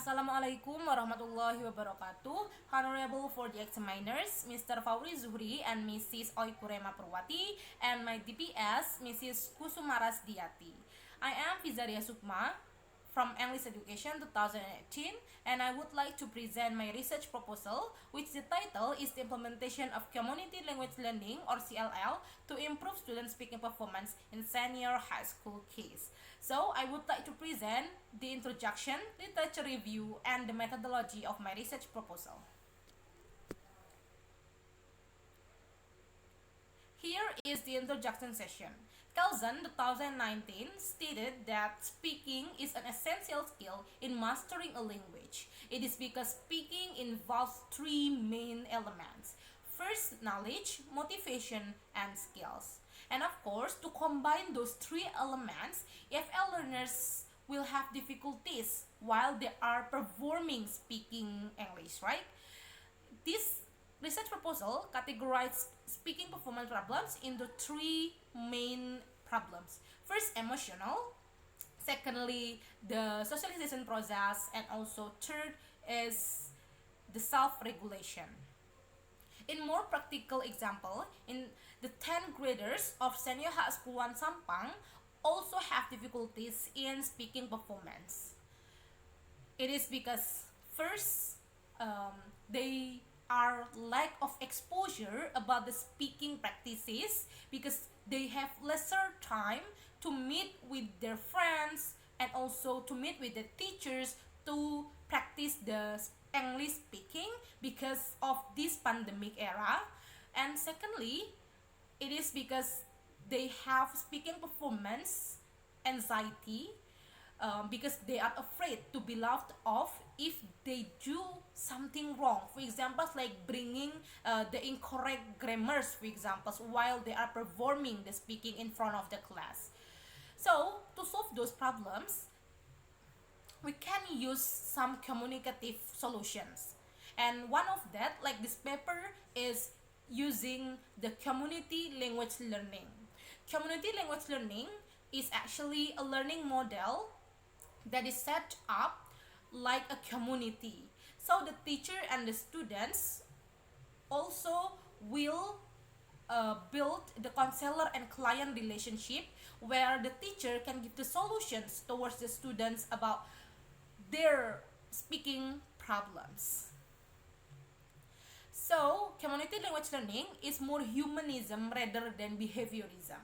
Assalamualaikum warahmatullahi wabarakatuh. Honorable for the examiners, Mr. Fauri Zuhri and Mrs. Oikurema Purwati, and my DPS, Mrs. Kusumaras Diati. I am Fizariyah Sukma from English Education 2018, and I would like to present my research proposal, which the title is the implementation of community language learning or CLL to improve student speaking performance in senior high school case. So I would like to present the introduction, literature review, and the methodology of my research proposal. Here is the introduction session. Kelsen 2019 stated that speaking is an essential skill in mastering a language. It is because speaking involves three main elements. First, knowledge, motivation, and skills. And of course, to combine those three elements, EFL learners will have difficulties while they are performing speaking English, right? This research proposal categorized speaking performance problems into three main problems. First, emotional. Secondly, the socialization process. And also third is the self-regulation. In more practical example, in the 10th graders of senior high school 1 Sampang also have difficulties in speaking performance. It is because first, they are lack of exposure about the speaking practices because they have lesser time to meet with their friends and also to meet with the teachers to practice the English speaking because of this pandemic era. And secondly, it is because they have speaking performance anxiety because they are afraid to be laughed off if they do something wrong. For example, like bringing the incorrect grammars, for example, while they are performing the speaking in front of the class. So to solve those problems, we can use some communicative solutions. And one of that, like this paper, is using the community language learning. Community language learning is actually a learning model that is set up like a community. So the teacher and the students also will build the counselor and client relationship where the teacher can give the solutions towards the students about their speaking problems. So, community language learning is more humanism rather than behaviorism.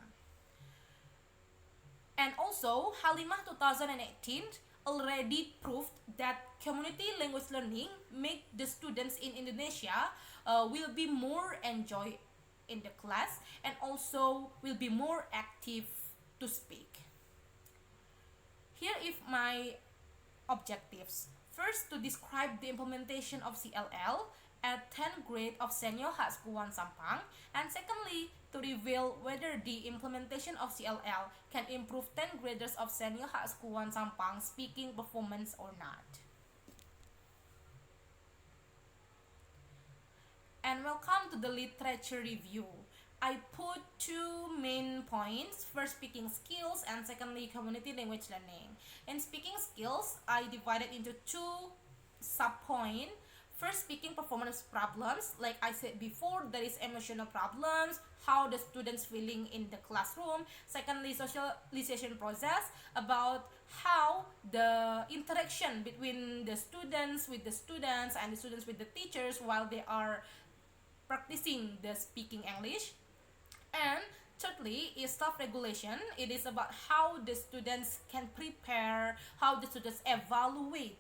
And also, Halimah 2018 already proved that community language learning make the students in Indonesia will be more enjoy in the class and also will be more active to speak. Here is my objectives. First, to describe the implementation of CLL at 10th grade of senior high school 1 Sampang, and secondly, to reveal whether the implementation of CLL can improve 10th graders of senior high school 1 Sampang speaking performance or not. And welcome to the literature review. I put two main points, first speaking skills and secondly community language learning. In speaking skills, I divided into two sub-points. First, speaking performance problems, like I said before, there is emotional problems, how the students feeling in the classroom. Secondly, socialization process, about how the interaction between the students with the students and the students with the teachers while they are practicing the speaking English. And thirdly is self-regulation. It is about how the students can prepare, how the students evaluate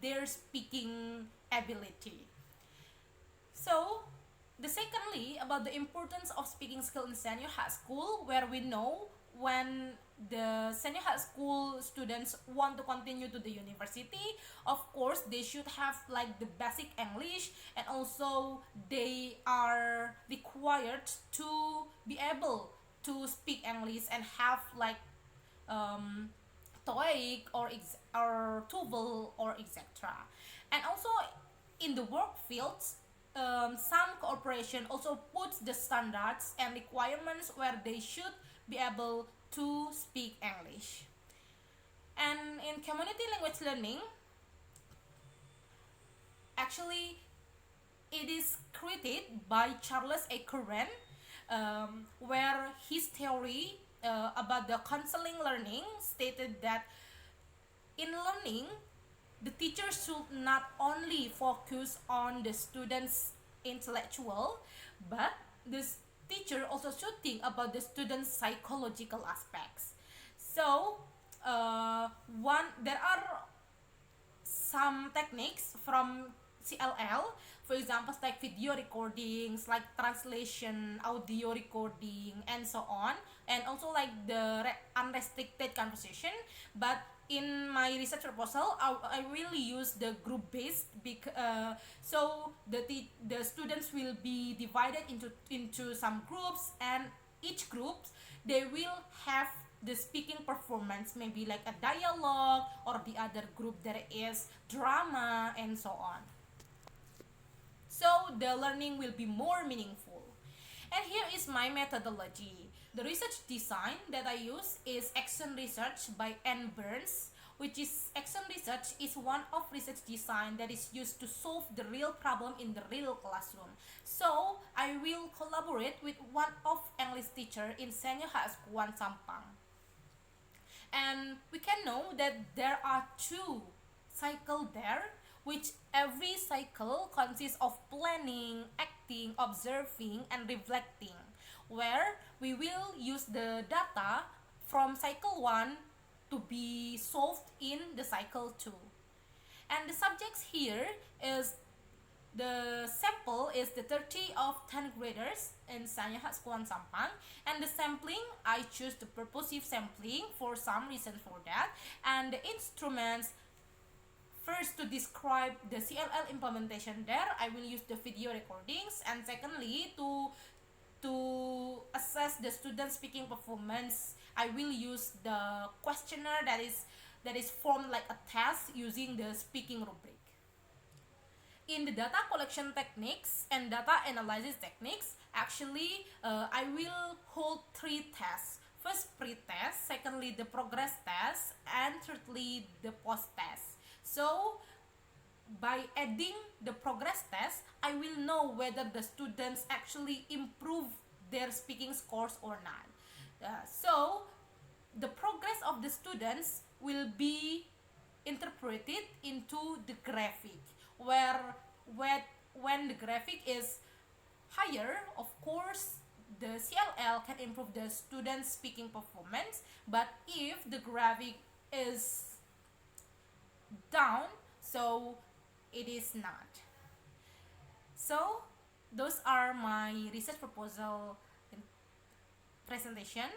their speaking ability. So, the secondly about the importance of speaking skill in senior high school, where we know when the senior high school students want to continue to the university, of course they should have like the basic English, and also they are required to be able to speak English and have like TOEIC or TOEFL or etc. And also in the work fields, some corporation also puts the standards and requirements where they should be able to speak English. And in community language learning, Actually, it is created by Charles A. Curran, where his theory about the counseling learning stated that in learning, the teacher should not only focus on the student's intellectual, but the teacher also should think about the student's psychological aspects. So, there are some techniques from CLL, for example, like video recordings, like translation, audio recording, and so on, and also like the unrestricted conversation. But in my research proposal, I will use the group based, so the students will be divided into some groups, and each group they will have the speaking performance, maybe like a dialogue, or the other group there is drama, and so on. So the learning will be more meaningful. And here is my methodology. The research design that I use is action research by Ann Burns, which is action research is one of research design that is used to solve the real problem in the real classroom. So I will collaborate with one of English teacher in Fizariyah Sukma Sampang. And we can know that there are two cycles there, which every cycle consists of planning, acting, observing, and reflecting, where we will use the data from cycle 1 to be solved in the cycle 2. And the subjects here is the sample is the 30 of 10 graders in Fizariyah Sukma Sampang, and the sampling I choose the purposive sampling for some reason for that, and the instruments. First, to describe the CLL implementation there, I will use the video recordings, and secondly, to assess the student speaking performance, I will use the questionnaire that is formed like a test using the speaking rubric. In the data collection techniques and data analysis techniques, actually, I will hold 3 tests. First, pre-test, secondly, the progress test, and thirdly, the post-test. So, by adding the progress test, I will know whether the students actually improve their speaking scores or not. So, the progress of the students will be interpreted into the graphic, where when the graphic is higher, of course the CLL can improve the student's speaking performance, but if the graphic is down, so it is not. So those are my research proposal presentation.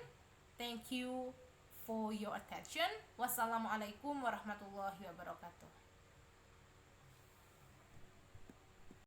Thank you for your attention. Wassalamualaikum warahmatullahi wabarakatuh.